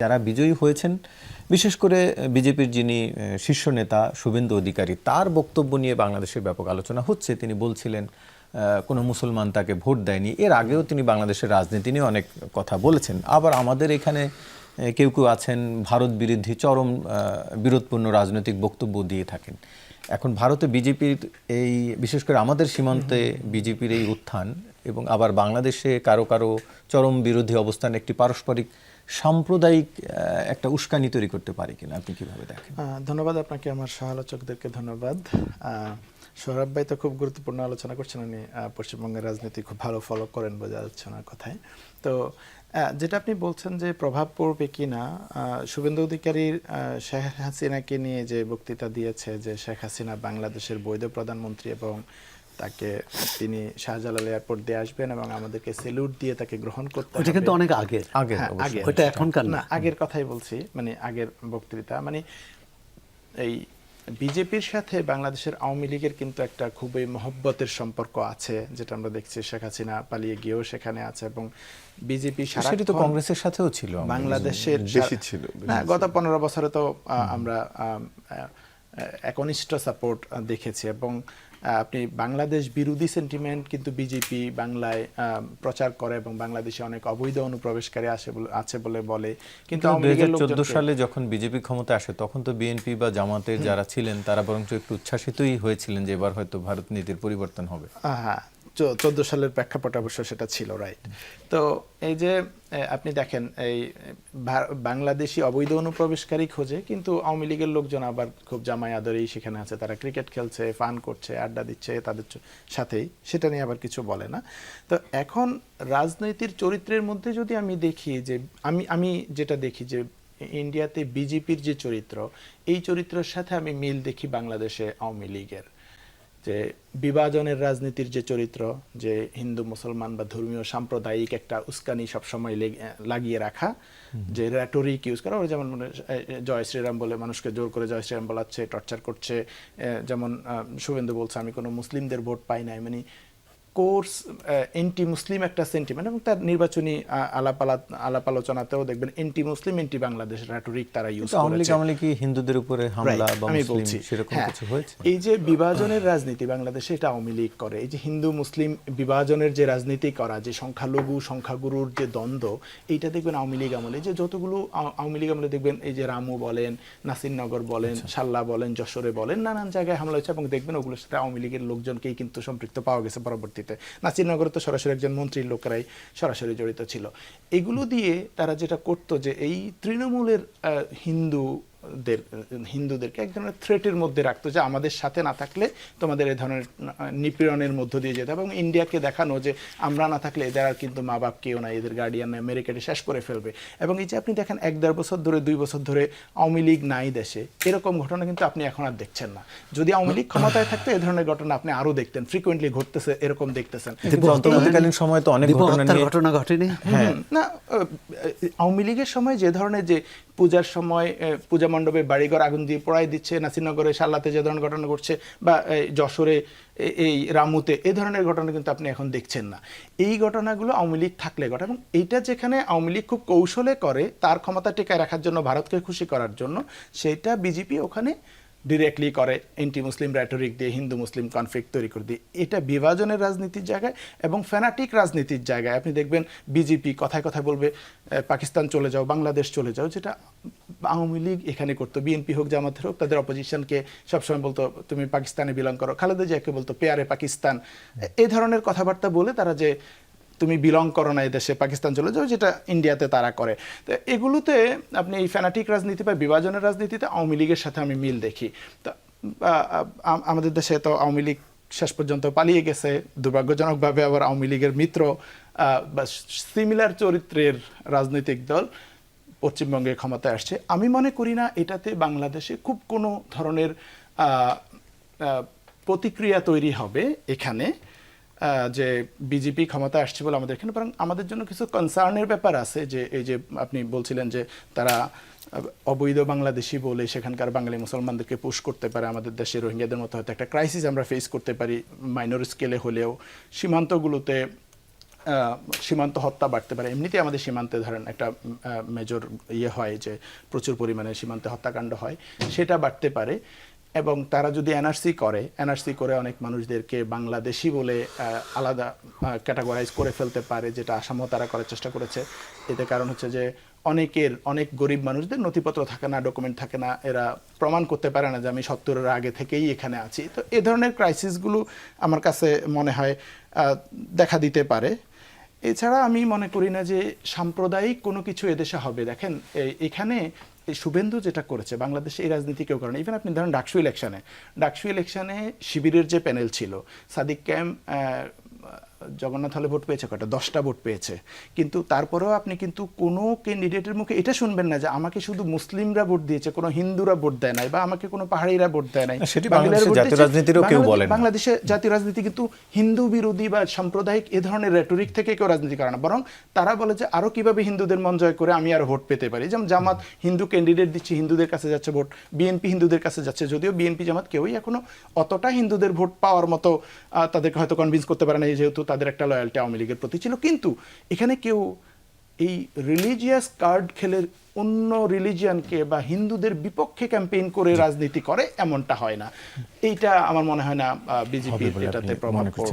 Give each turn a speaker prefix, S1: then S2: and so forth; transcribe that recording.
S1: যারা বিজয়ী হয়েছেন, বিশেষ করে বিজেপির যিনি শীর্ষ নেতা শুভেন্দু অধিকারী, তার বক্তব্য নিয়ে বাংলাদেশের ব্যাপক আলোচনা হচ্ছে। তিনি বলছিলেন কোনো মুসলমান তাকে ভোট দেয়নি। এর আগেও তিনি বাংলাদেশের রাজনীতি নিয়ে অনেক কথা বলেছেন। আবার আমাদের এখানে কেউ কেউ আছেন ভারত বিরোধী চরম বিরোধপূর্ণ রাজনৈতিক বক্তব্য দিয়ে থাকেন। এখন ভারতে বিজেপির এই, বিশেষ করে আমাদের সীমান্তে বিজেপির এই উত্থান এবং আবার বাংলাদেশে কারো কারো চরম বিরোধী অবস্থান একটি পারস্পরিক সাম্প্রদায়িক একটা উস্কানি তৈরি করতে পারে কিনা, আপনি কিভাবে দেখেন?
S2: ধন্যবাদ আপনাকে, আমার সহ-আলোচকদেরকে ধন্যবাদ। সৌরভ ভাই তো খুব গুরুত্বপূর্ণ আলোচনা করছেন। উনি পশ্চিমবঙ্গের রাজনীতি খুব ভালো ফলো করেন বোঝা যাচ্ছে ওনার কথায়। তো যেটা আপনি বলছেন যে প্রভাব পড়বে কিনা, শুভেন্দু অধিকারীর শেখ হাসিনাকে নিয়ে যে বক্তৃতা দিয়েছে যে শেখ হাসিনা বাংলাদেশের বৈধ প্রধানমন্ত্রী এবং তাকে তিনি শাহজালাল এয়ারপোর্ট দিয়ে আসবেন এবং আমাদেরকে সেলুট দিয়ে তাকে গ্রহণ করতে হবে।
S3: ওটা কিন্তু অনেক আগের ওটা এখনকার
S2: না, আগের কথাই বলছি, মানে আগের বক্তৃতা। মানে এই বিজেপির সাথে বাংলাদেশের আওয়ামী লীগের কিন্তু একটা খুবই মহব্বতের সম্পর্ক আছে, যেটা আমরা দেখছি শেখ হাসিনা পালিয়ে গিয়েও সেখানে আছে এবং বিজেপি
S1: সেটা তো কংগ্রেসের সাথেও ছিল,
S2: বাংলাদেশের
S4: বেশি ছিল।
S2: না, গত 15 বছরে তো আমরা একনিষ্ঠ সাপোর্ট দেখেছি এবং আপনি বাংলাদেশ বিরোধী সেন্টিমেন্ট কিন্তু বিজেপি বাংলায় প্রচার করে এবং বাংলাদেশে অনেক অবৈধ অনুপ্রবেশকারী আছে বলে। কিন্তু
S1: 2014 সালে যখন বিজেপি ক্ষমতা আসে তখন তো বিএনপি বা জামাতের যারা ছিলেন তারা বরঞ্চ একটু উচ্ছ্বাসিতই হয়েছিলেন যে এবার হয়তো ভারত নীতির পরিবর্তন হবে।
S2: হ্যাঁ, 14 সালের প্রেক্ষাপট অবশ্য সেটা ছিল, রাইট। তো এই যে আপনি দেখেন, এই বাংলাদেশি অবৈধ অনুপ্রবেশকারী খোঁজে, কিন্তু আওয়ামী লীগের লোকজন আবার খুব জামাই আদরেই সেখানে আছে। তারা ক্রিকেট খেলছে, ফান করছে, আড্ডা দিচ্ছে তাদের সাথেই, সেটা নিয়ে আবার কিছু বলে না। তো এখন রাজনীতির চরিত্রের মধ্যে যদি আমি দেখি যে আমি যেটা দেখি যে ইন্ডিয়াতে বিজেপির যে চরিত্র, এই চরিত্রের সাথে আমি মিল দেখি বাংলাদেশে আওয়ামী লীগের। যে বিভাজনের রাজনীতির যে চরিত্র, যে হিন্দু মুসলমান বা ধর্মীয় সাম্প্রদায়িক একটা উস্কানি সবসময় লাগিয়ে রাখা, যে রেটরিক ইউজ করা, যেমন জয় শ্রীরাম বলে মানুষকে জোর করে জয় শ্রীরাম বলাচ্ছে, টর্চার করছে। যেমন শুভেন্দু বলছে আমি কোনো মুসলিমদের ভোট পাই নাই, মানে কোর্স এন্টি মুসলিম একটা সেন্টিমেন্ট, এবং তার নির্বাচনী আলাপ আলোচনাতেও দেখবেন এন্টি মুসলিম, এন্টি বাংলাদেশ রেটরিক তারা ইউজ করেছে।
S1: আমলে কি হিন্দুদের উপরে হামলা বা মুসলিম সেরকম কিছু হয়েছে?
S2: এই যে বিভাজনের রাজনীতি বাংলাদেশে, এটা আওয়ামী লীগ করে। এই যে হিন্দু মুসলিম বিভাজনের যে রাজনীতি করা, যে সংখ্যালঘু সংখ্যাগুরুর যে দ্বন্দ্ব, এইটা দেখবেন আওয়ামী লীগ আমলে, যে যতগুলো আওয়ামী লীগ আমলে দেখবেন এই যে রামু বলেন, নাসিরনগর বলেন, সাল্লা বলেন, যশোরে বলেন, নানান জায়গায় হামলা হয়েছে এবং দেখবেন ওগুলোর সাথে আওয়ামী লীগের লোকজনকেই কিন্তু সম্পৃক্ত পাওয়া গেছে পরবর্তীতে। নাসিরনগরে তো সরাসরি একজন মন্ত্রীর লোকেরাই সরাসরি জড়িত ছিল। এগুলো দিয়ে তারা যেটা করতো যে এই তৃণমূলের হিন্দুদেরকে এক ধরনের থ্রেটের মধ্যে রাখতো, যে আমাদের সাথে না থাকলে তোমাদের এই ধরনের নিপীড়নের মধ্য দিয়ে যেতে, এবং ইন্ডিয়াকে দেখানো যে আমরা না থাকলে এদের আর কিন্তু মা বাপ কেউ নাই, এদের গার্ডিয়ান আমেরিকাটি শেষ করে ফেলবে। এবং এই যে আপনি দেখেন 1-1.5 বছর ধরে 2 বছর ধরে আওয়ামী লীগ নাই দেশে, এরকম ঘটনা কিন্তু আপনি এখন আর দেখছেন না। যদি আওয়ামী লীগ ঘটনায় থাকতো এই ধরনের ঘটনা আপনি আরো দেখতেন, ফ্রিকোয়েন্টলি ঘটতেছে, এরকম দেখতেছেন।
S1: অন্তর্বর্তীকালীন সময় তো অনেক
S3: ঘটনা ঘটেনি।
S2: না, আওয়ামী লীগের সময় যে ধরনের, যে পূজার সময় পূজা মণ্ডপে বাড়িঘর আগুন দিয়ে পোড়াই দিচ্ছে, নাসিরনগরে সাল্লাতে যে ধরনের ঘটনা ঘটছে, বা যশোরে এই রামুতে, এই ধরনের ঘটনা কিন্তু আপনি এখন দেখছেন না। এই ঘটনাগুলো আওয়ামী লীগ থাকলে ঘটে, এবং এইটা যেখানে আওয়ামী লীগ খুব কৌশলে করে তার ক্ষমতা টেকায় রাখার জন্য, ভারতকে খুশি করার জন্য, সেটা বিজেপি ওখানে ডিরেক্টলি করে এন্টি মুসলিম রেটরিক দিয়ে, হিন্দু মুসলিম কনফ্লিক্ট তৈরি করে দিয়ে। এটা বিভাজনের রাজনীতির জায়গায় এবং ফ্যানাটিক রাজনীতির জায়গায় আপনি দেখবেন বিজেপি কথায় কথায় বলবে পাকিস্তান চলে যাও, বাংলাদেশ চলে যাও, যেটা আওয়ামী লীগ এখানে করতো। বিএনপি হোক, জামাতের হোক, তাদের অপোজিশনকে সবসময় বলতো তুমি পাকিস্তানে বিলং করো। খালেদা জিয়াকে বলতো পেয়ারে পাকিস্তান, এই ধরনের কথাবার্তা বলে তারা যে তুমি বিলং করো না এদেশে, পাকিস্তান চলে যাও, যেটা ইন্ডিয়াতে তারা করে। তো এগুলোতে আপনি এই ফ্যানাটিক রাজনীতি বা বিভাজনের রাজনীতিতে আওয়ামী লীগের সাথে আমি মিল দেখি। তো আমাদের দেশে তো আওয়ামী লীগ শেষ পর্যন্ত পালিয়ে গেছে, দুর্ভাগ্যজনকভাবে আবার আওয়ামী লীগের মিত্র বা সিমিলার চরিত্রের রাজনৈতিক দল পশ্চিমবঙ্গে ক্ষমতায় আসছে। আমি মনে করি না এটাতে বাংলাদেশে খুব কোনো ধরনের প্রতিক্রিয়া তৈরি হবে এখানে, যে বিজেপি ক্ষমতায় আসছে বলে আমাদের এখানে। বরং আমাদের জন্য কিছু কনসার্নের ব্যাপার আছে, যে এই যে আপনি বলছিলেন যে তারা অবৈধ বাংলাদেশি বলে সেখানকার বাঙালি মুসলমানদেরকে পুশ করতে পারে, আমাদের দেশে রোহিঙ্গাদের মতো হয়তো একটা ক্রাইসিস আমরা ফেস করতে পারি মাইনর স্কেলে হলেও। সীমান্তগুলোতে সীমান্ত হত্যা বাড়তে পারে। এমনিতেই আমাদের সীমান্তে ধরেন একটা মেজর হয় যে প্রচুর পরিমাণে সীমান্তে হত্যাকাণ্ড হয়, সেটা বাড়তে পারে। এবং তারা যদি এনআরসি করে অনেক মানুষদেরকে বাংলাদেশি বলে আলাদা ক্যাটাগরাইজ করে ফেলতে পারে, যেটা আসামও তারা করার চেষ্টা করেছে। এতে কারণ হচ্ছে যে অনেক গরিব মানুষদের নথিপত্র থাকে না, ডকুমেন্ট থাকে না, এরা প্রমাণ করতে পারে না যে আমি 70-এর আগে থেকেই এখানে আছি। তো এ ধরনের ক্রাইসিসগুলো আমার কাছে মনে হয় দেখা দিতে পারে। এছাড়া আমি মনে করি না যে সাম্প্রদায়িক কোনো কিছু এদেশে হবে। দেখেন এখানে শুভেন্দু যেটা করেছে, বাংলাদেশে এই রাজনীতি কেউ করে না। ইভেন আপনি ধরেন ডাকসু ইলেকশনে শিবিরের যে প্যানেল ছিল, সাদিক ক্যাম জগন্নাথ হলে ভোট পেয়েছে কয়টা, 10টা ভোট পেয়েছে। কিন্তু তারপরেও আপনি কিন্তু কোনো ক্যান্ডিডেটের মুখে এটা শুনবেন না যে আমাকে শুধু মুসলিমরা ভোট দিয়েছে, কোনো হিন্দুরা ভোট দেয় নাই, বা আমাকে কোনো পাহাড়িরা ভোট দেয় নাই। বাংলাদেশে জাতীয় রাজনীতি কিন্তু হিন্দু বিরোধী বা সাম্প্রদায়িক এ ধরনের রেটরিক থেকে কেউ রাজনীতি করে না, বরং তারা বলে যে আরো কিভাবে হিন্দুদের মন জয় করে আমি আরো ভোট পেতে পারি। যেমন জামাত হিন্দু ক্যান্ডিডেট দিচ্ছে, হিন্দুদের কাছে যাচ্ছে ভোট, বিএনপি হিন্দুদের কাছে যাচ্ছে, যদিও বিএনপি জামাত কেউই এখনো অতটা হিন্দুদের ভোট পাওয়ার মতো তাদেরকে হয়তো কনভিন্স করতে পারে না, যেহেতু তাদের একটা লয়ালটি আওয়ামী লীগের প্রতি ছিল। কিন্তু এখানে কেউ এই রিলিজিয়াস কার্ড খেলে অন্য রিলিজিয়ানকে বা হিন্দুদের বিপক্ষে ক্যাম্পেইন করে রাজনীতি করে, এমনটা হয় না। এইটা আমার মনে হয় না বিজেপির এটাতে প্রভাব পড়বে।